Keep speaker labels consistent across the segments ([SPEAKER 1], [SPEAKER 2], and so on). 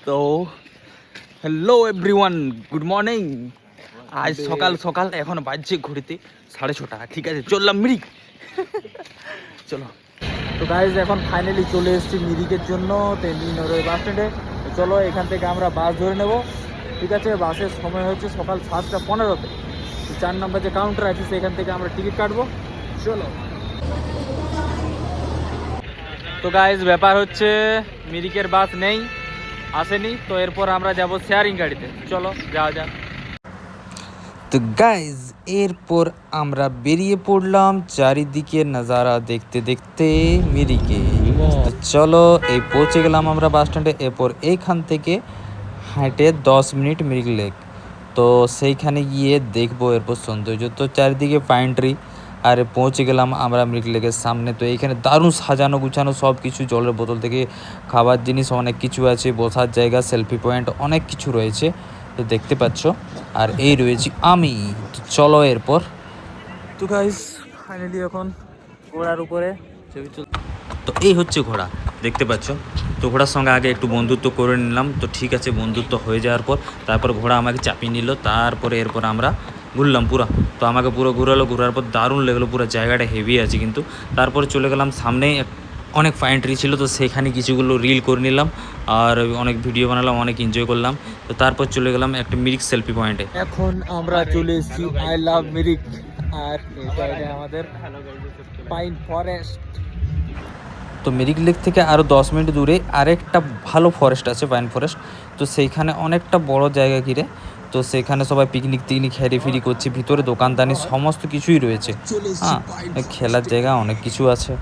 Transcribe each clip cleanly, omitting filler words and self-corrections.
[SPEAKER 1] তো hello everyone, good morning. আজ সকাল সকাল এখন বাজছে ঘড়িতে 6:30। ঠিক আছে, চললাম মিরিক। চলো। তো গাইজ এখন ফাইনালি চলে এসেছি মিরিকের জন্য তেমনি নরওয়ে বাস স্ট্যান্ডে। চলো এখান থেকে আমরা বাস ধরে নেব। ঠিক আছে, বাসের সময় হচ্ছে সকাল 7:15-তে। 4 নম্বর যে কাউন্টার আছে সেখান থেকে আমরা টিকিট কাটবো। চলো। তো গাইজ ব্যাপার হচ্ছে মিরিকের বাস নেই, আসেনি। তো এরপর আমরা যাব শেয়ারিং গাড়িতে। চলো যাওয়া যাক।
[SPEAKER 2] তো গাইজ এরপর আমরা বেরিয়ে পড়লাম চারিদিকে নজারা দেখতে দেখতে মিরিকে। তো চলো এই পৌঁছে গেলাম আমরা বাস স্ট্যান্ডে। এরপর এইখান থেকে হেঁটে 10 মিনিট মিরিক লেক। তো সেইখানে গিয়ে দেখবো এরপর সৌন্দর্য। তো চারিদিকে পাইন ট্রি। আর পৌঁছে গেলাম আমরা মিরিক লেকের সামনে। তো এইখানে দারুণ সাজানো গুছানো সব কিছু, জলের বোতল থেকে খাবার জিনিস অনেক কিছু আছে, বসার জায়গা, সেলফি পয়েন্ট অনেক কিছু রয়েছে। তো দেখতে পাচ্ছ, আর এই রয়েছি আমি। তো চলো এরপর।
[SPEAKER 1] তো গাইজ ফাইনালি এখন ঘোড়ার উপরে ছবি তুল।
[SPEAKER 2] তো এই হচ্ছে ঘোড়া, দেখতে পাচ্ছ। তো ঘোড়ার সঙ্গে আগে একটু বন্ধুত্ব করে নিলাম। তো ঠিক আছে, বন্ধুত্ব হয়ে যাওয়ার পর তারপর ঘোড়া আমাকে চাপিয়ে নিল। তারপরে এরপর আমরা ঘুরলাম পুরো। তো আমাকে পুরো ঘুরালো, ঘোরার পর দারুণ লাগলো, পুরো জায়গাটা হেভি আছে কিন্তু। তারপরে চলে গেলাম সামনেই অনেক ফাইন ট্রি ছিল, তো সেখানে কিছুগুলো রিল করে নিলাম আর অনেক ভিডিও বানালাম, অনেক এনজয় করলাম। তো তারপর চলে গেলাম একটা মিরিক সেলফি পয়েন্টে।
[SPEAKER 1] এখন আমরা চলে এসেছি আই লাভ মিরিক। আর এটা আমাদের পাইন ফরেস্ট।
[SPEAKER 2] তো মিরিক লেক থেকে আরও 10 মিনিট দূরে আরেকটা ভালো ফরেস্ট আছে, পাইন ফরেস্ট। তো সেইখানে অনেকটা বড় জায়গা ঘিরে। তো সেখানে সবাই পিকনিক টিকনিক হেরিফেরি করছে। ভিতরে দোকানদানি সমস্ত কিছুই রয়েছে। হ্যাঁ, খেলার জায়গা অনেক কিছু আছে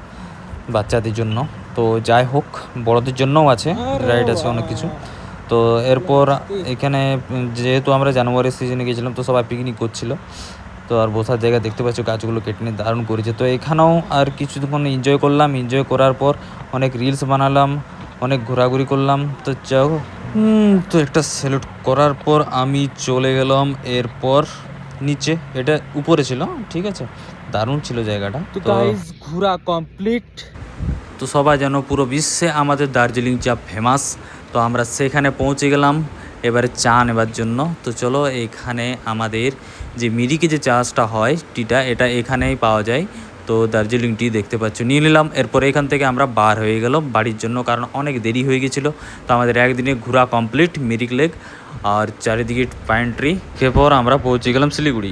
[SPEAKER 2] বাচ্চাদের জন্য। তো যাই হোক, বড়দের জন্যও আছে, রাইড আছে অনেক কিছু। তো এরপর এখানে যেহেতু আমরা জানুয়ারির সিজনে গেছিলাম, তো সবাই পিকনিক করছিল। তো আর বসার জায়গা দেখতে পাচ্ছ, গাছগুলো কেটে নিয়ে দারুণ করেছে। তো এখানেও আর কিছুক্ষণ এনজয় করলাম। এনজয় করার পর অনেক রিলস বানালাম, অনেক ঘোরাঘুরি করলাম। তো যাও, তো একটা স্যালুট করার পর আমি চলে গেলাম এরপর নিচে। এটা উপরে ছিল, ঠিক আছে, দারুণ ছিল জায়গাটা।
[SPEAKER 1] তো গাইজ ঘোরা কমপ্লিট।
[SPEAKER 2] তো সবাই যেন পুরো বিশ্বে আমাদের দার্জিলিং চা ফেমাস। তো আমরা সেখানে পৌঁছে গেলাম এবারে চা নেবার জন্য। তো চলো, এখানে আমাদের যে মিরিকে যে চাষটা হয় টিটা, এটা এখানেই পাওয়া যায়। তো দার্জিলিং টি দেখতে পাচ্ছ, নিয়ে নিলাম। এরপর এখান থেকে আমরা বার হয়ে গেলাম বাড়ির জন্য, কারণ অনেক দেরি হয়ে গেছিলো। তো আমাদের একদিনে ঘোরা কমপ্লিট মিরিক লেক আর চারিদিকে পাইন ট্রি। এরপর আমরা পৌঁছে গেলাম শিলিগুড়ি।